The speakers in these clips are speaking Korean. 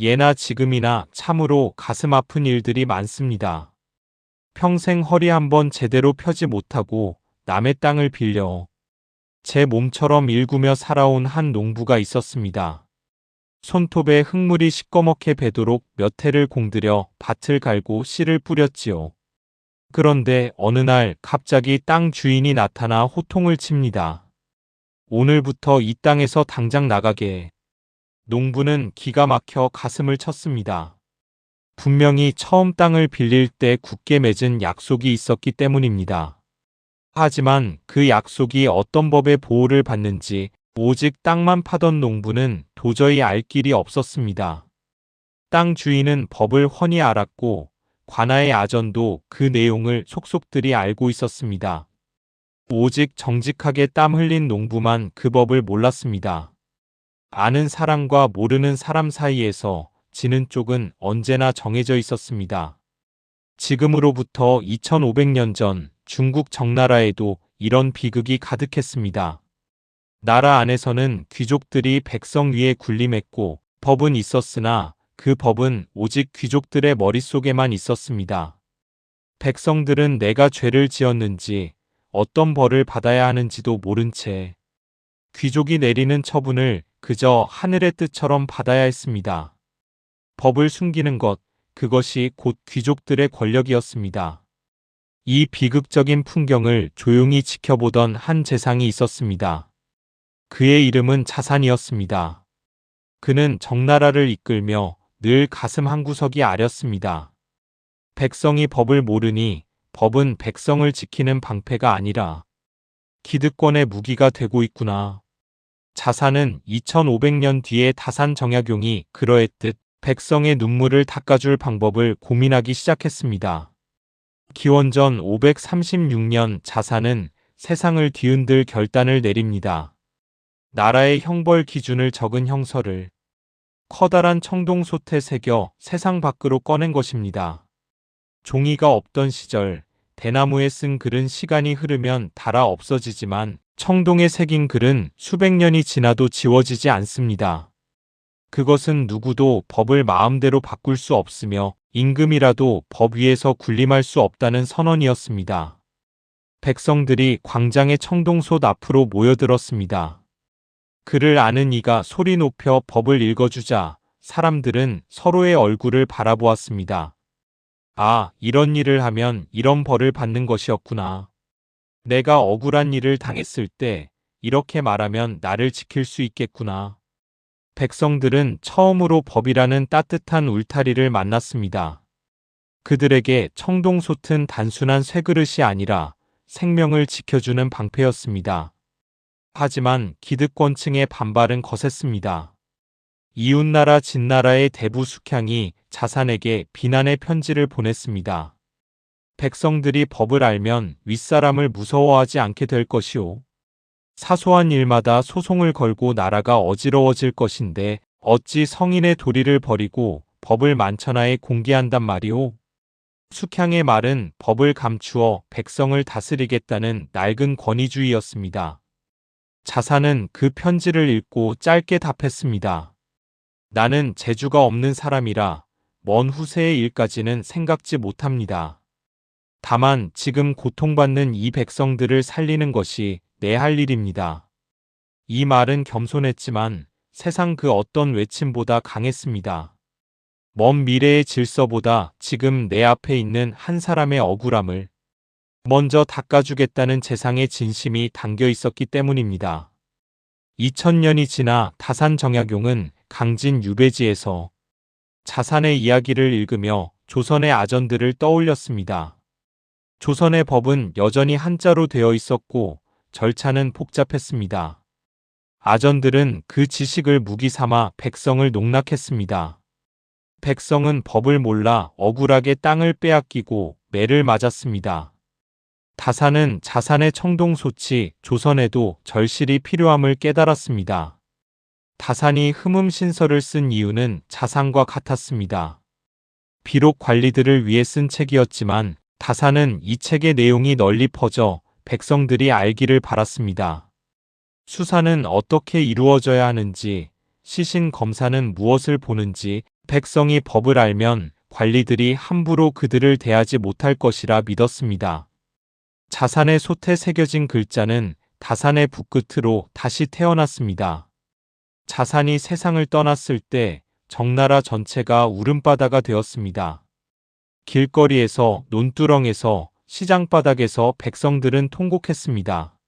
예나 지금이나 참으로 가슴 아픈 일들이 많습니다. 평생 허리 한번 제대로 펴지 못하고 남의 땅을 빌려 제 몸처럼 일구며 살아온 한 농부가 있었습니다. 손톱에 흙물이 시꺼멓게 배도록 몇 해를 공들여 밭을 갈고 씨를 뿌렸지요. 그런데 어느 날 갑자기 땅 주인이 나타나 호통을 칩니다. 오늘부터 이 땅에서 당장 나가게 해. 농부는 기가 막혀 가슴을 쳤습니다. 분명히 처음 땅을 빌릴 때 굳게 맺은 약속이 있었기 때문입니다. 하지만 그 약속이 어떤 법의 보호를 받는지 오직 땅만 파던 농부는 도저히 알 길이 없었습니다. 땅 주인은 법을 훤히 알았고 관아의 아전도 그 내용을 속속들이 알고 있었습니다. 오직 정직하게 땀 흘린 농부만 그 법을 몰랐습니다. 아는 사람과 모르는 사람 사이에서 지는 쪽은 언제나 정해져 있었습니다. 지금으로부터 2500년 전 중국 정나라에도 이런 비극이 가득했습니다. 나라 안에서는 귀족들이 백성 위에 군림했고 법은 있었으나 그 법은 오직 귀족들의 머릿속에만 있었습니다. 백성들은 내가 죄를 지었는지 어떤 벌을 받아야 하는지도 모른 채 귀족이 내리는 처분을 그저 하늘의 뜻처럼 받아야 했습니다. 법을 숨기는 것, 그것이 곧 귀족들의 권력이었습니다. 이 비극적인 풍경을 조용히 지켜보던 한 재상이 있었습니다. 그의 이름은 자산이었습니다. 그는 정나라를 이끌며 늘 가슴 한구석이 아렸습니다. 백성이 법을 모르니 법은 백성을 지키는 방패가 아니라 기득권의 무기가 되고 있구나. 자산은 2500년 뒤에 다산 정약용이 그러했듯 백성의 눈물을 닦아줄 방법을 고민하기 시작했습니다. 기원전 536년 자산은 세상을 뒤흔들 결단을 내립니다. 나라의 형벌 기준을 적은 형서를 커다란 청동솥에 새겨 세상 밖으로 꺼낸 것입니다. 종이가 없던 시절 대나무에 쓴 글은 시간이 흐르면 닳아 없어지지만 청동에 새긴 글은 수백 년이 지나도 지워지지 않습니다. 그것은 누구도 법을 마음대로 바꿀 수 없으며 임금이라도 법 위에서 군림할 수 없다는 선언이었습니다. 백성들이 광장의 청동솥 앞으로 모여들었습니다. 그를 아는 이가 소리 높여 법을 읽어주자 사람들은 서로의 얼굴을 바라보았습니다. 아, 이런 일을 하면 이런 벌을 받는 것이었구나. 내가 억울한 일을 당했을 때 이렇게 말하면 나를 지킬 수 있겠구나. 백성들은 처음으로 법이라는 따뜻한 울타리를 만났습니다. 그들에게 청동솥은 단순한 쇠그릇이 아니라 생명을 지켜주는 방패였습니다. 하지만 기득권층의 반발은 거셌습니다. 이웃나라 진나라의 대부 숙향이 자산에게 비난의 편지를 보냈습니다. 백성들이 법을 알면 윗사람을 무서워하지 않게 될 것이오. 사소한 일마다 소송을 걸고 나라가 어지러워질 것인데 어찌 성인의 도리를 버리고 법을 만천하에 공개한단 말이오. 숙향의 말은 법을 감추어 백성을 다스리겠다는 낡은 권위주의였습니다. 자산은 그 편지를 읽고 짧게 답했습니다. 나는 재주가 없는 사람이라 먼 후세의 일까지는 생각지 못합니다. 다만 지금 고통받는 이 백성들을 살리는 것이 내 할 일입니다. 이 말은 겸손했지만 세상 그 어떤 외침보다 강했습니다. 먼 미래의 질서보다 지금 내 앞에 있는 한 사람의 억울함을 먼저 닦아주겠다는 재상의 진심이 담겨 있었기 때문입니다. 2000년이 지나 다산 정약용은 강진 유배지에서 자산의 이야기를 읽으며 조선의 아전들을 떠올렸습니다. 조선의 법은 여전히 한자로 되어 있었고 절차는 복잡했습니다. 아전들은 그 지식을 무기 삼아 백성을 농락했습니다. 백성은 법을 몰라 억울하게 땅을 빼앗기고 매를 맞았습니다. 다산은 자산의 청동솥이 조선에도 절실히 필요함을 깨달았습니다. 다산이 흠음신서를 쓴 이유는 자산과 같았습니다. 비록 관리들을 위해 쓴 책이었지만 다산은 이 책의 내용이 널리 퍼져 백성들이 알기를 바랐습니다. 수사는 어떻게 이루어져야 하는지, 시신 검사는 무엇을 보는지, 백성이 법을 알면 관리들이 함부로 그들을 대하지 못할 것이라 믿었습니다. 자산의 솥에 새겨진 글자는 다산의 북끝으로 다시 태어났습니다. 자산이 세상을 떠났을 때 정나라 전체가 울음바다가 되었습니다. 길거리에서, 논두렁에서, 시장바닥에서 백성들은 통곡했습니다.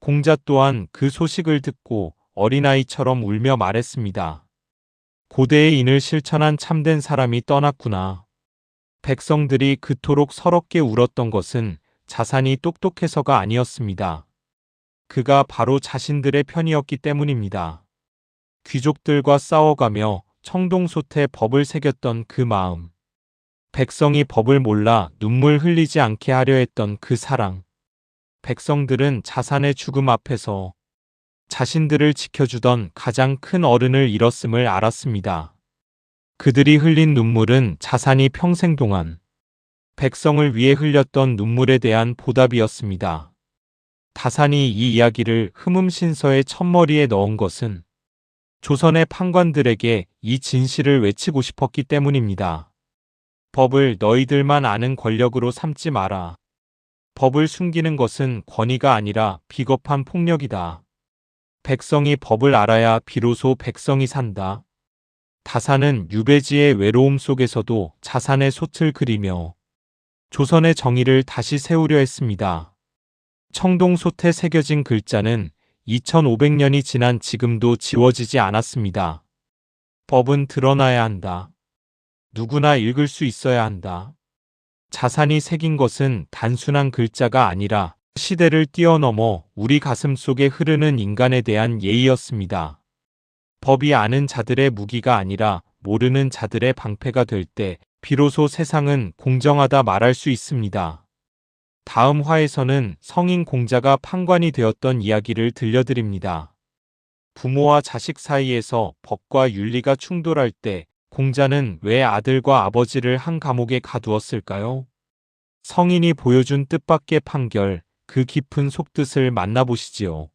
공자 또한 그 소식을 듣고 어린아이처럼 울며 말했습니다. 고대의 인을 실천한 참된 사람이 떠났구나. 백성들이 그토록 서럽게 울었던 것은 자산이 똑똑해서가 아니었습니다. 그가 바로 자신들의 편이었기 때문입니다. 귀족들과 싸워가며 청동솥에 법을 새겼던 그 마음. 백성이 법을 몰라 눈물 흘리지 않게 하려 했던 그 사랑. 백성들은 자산의 죽음 앞에서 자신들을 지켜주던 가장 큰 어른을 잃었음을 알았습니다. 그들이 흘린 눈물은 자산이 평생 동안 백성을 위해 흘렸던 눈물에 대한 보답이었습니다. 다산이 이 이야기를 흠음신서의 첫머리에 넣은 것은 조선의 판관들에게 이 진실을 외치고 싶었기 때문입니다. 법을 너희들만 아는 권력으로 삼지 마라. 법을 숨기는 것은 권위가 아니라 비겁한 폭력이다. 백성이 법을 알아야 비로소 백성이 산다. 다산은 유배지의 외로움 속에서도 자산의 솥을 그리며 조선의 정의를 다시 세우려 했습니다. 청동솥에 새겨진 글자는 2500년이 지난 지금도 지워지지 않았습니다. 법은 드러나야 한다. 누구나 읽을 수 있어야 한다. 자산이 새긴 것은 단순한 글자가 아니라 시대를 뛰어넘어 우리 가슴 속에 흐르는 인간에 대한 예의였습니다. 법이 아는 자들의 무기가 아니라 모르는 자들의 방패가 될 때 비로소 세상은 공정하다 말할 수 있습니다. 다음 화에서는 성인 공자가 판관이 되었던 이야기를 들려드립니다. 부모와 자식 사이에서 법과 윤리가 충돌할 때 공자는 왜 아들과 아버지를 한 감옥에 가두었을까요? 성인이 보여준 뜻밖의 판결, 그 깊은 속뜻을 만나보시지요.